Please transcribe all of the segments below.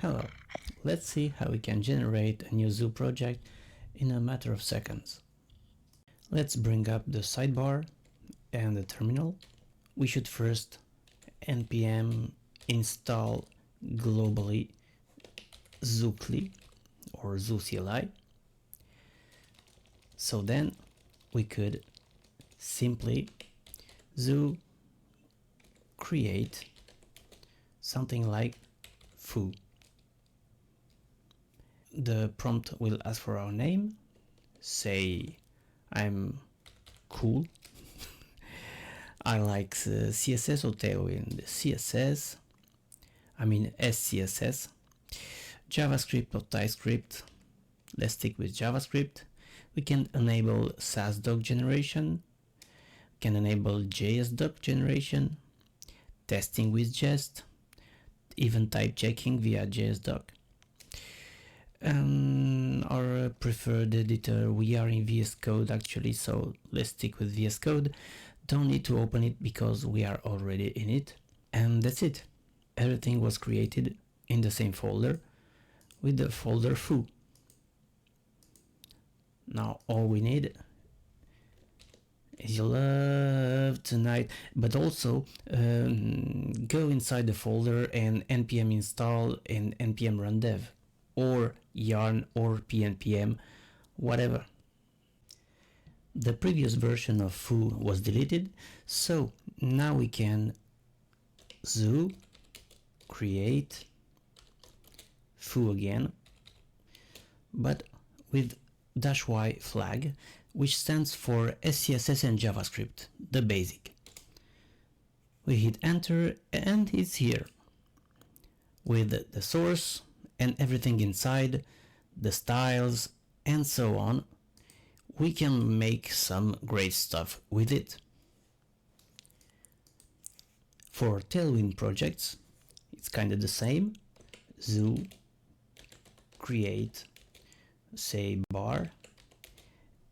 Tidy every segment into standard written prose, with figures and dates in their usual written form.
Hello, let's see how we can generate a new zoo project in a matter of seconds. Let's bring up the sidebar and the terminal. We should first npm install globally zoucli or zoucli. So then we could simply zoo create something like foo. The prompt will ask for our name. Say I'm cool. I like CSS or Tailwind CSS. I mean SCSS. JavaScript or TypeScript. Let's stick with JavaScript. We can enable SassDoc generation. Can enable JSDoc generation. Testing with Jest. Even type checking via JSDoc. Our preferred editor, we are in VS Code actually, so let's stick with VS Code. Don't need to open it because we are already in it. And that's it. Everything was created in the same folder with the folder foo. Now all we need is your love tonight, but also go inside the folder and npm install and npm run dev, or yarn or pnpm, whatever. The previous version of foo was deleted, so now we can zoo create foo again, but with -y flag, which stands for SCSS and JavaScript, the basic. We hit enter and it's here with the source and everything inside, the styles and so on. We can make some great stuff with it. For Tailwind projects, it's kind of the same. Zoo create, say bar,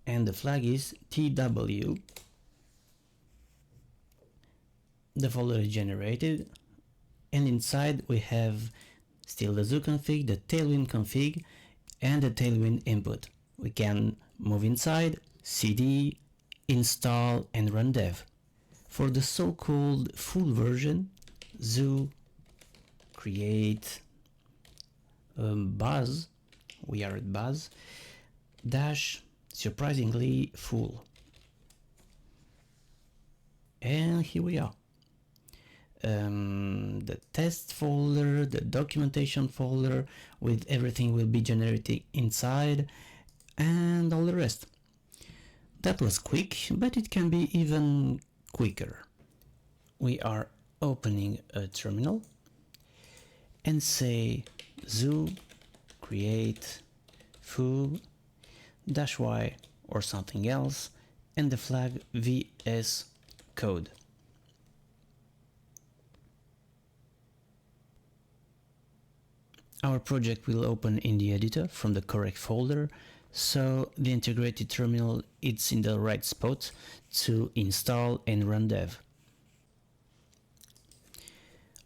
and the flag is TW. The folder is generated, and inside we have still the zoo config, the Tailwind config, and the Tailwind input. We can move inside, cd, install, and run dev. For the so-called full version, zoo create buzz, we are at buzz, dash surprisingly full. And here we are. The test folder, the documentation folder with everything will be generated inside, and all the rest. That was quick, but it can be even quicker. We are opening a terminal and say zoo create foo -y or something else and the flag VS Code. Our project will open in the editor from the correct folder, so the integrated terminal is in the right spot to install and run dev.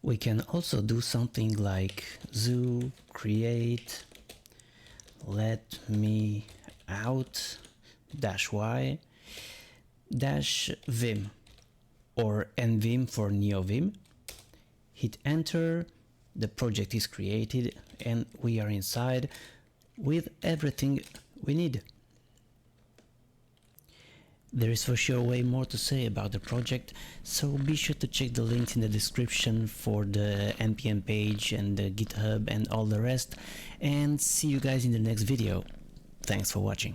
We can also do something like zoo create let me out -y -vim or nvim for neovim. Hit enter, the project is created and we are inside with everything we need. There is for sure way more to say about the project, so be sure to check the links in the description for the npm page and the GitHub and all the rest, and see you guys in the next video. Thanks for watching.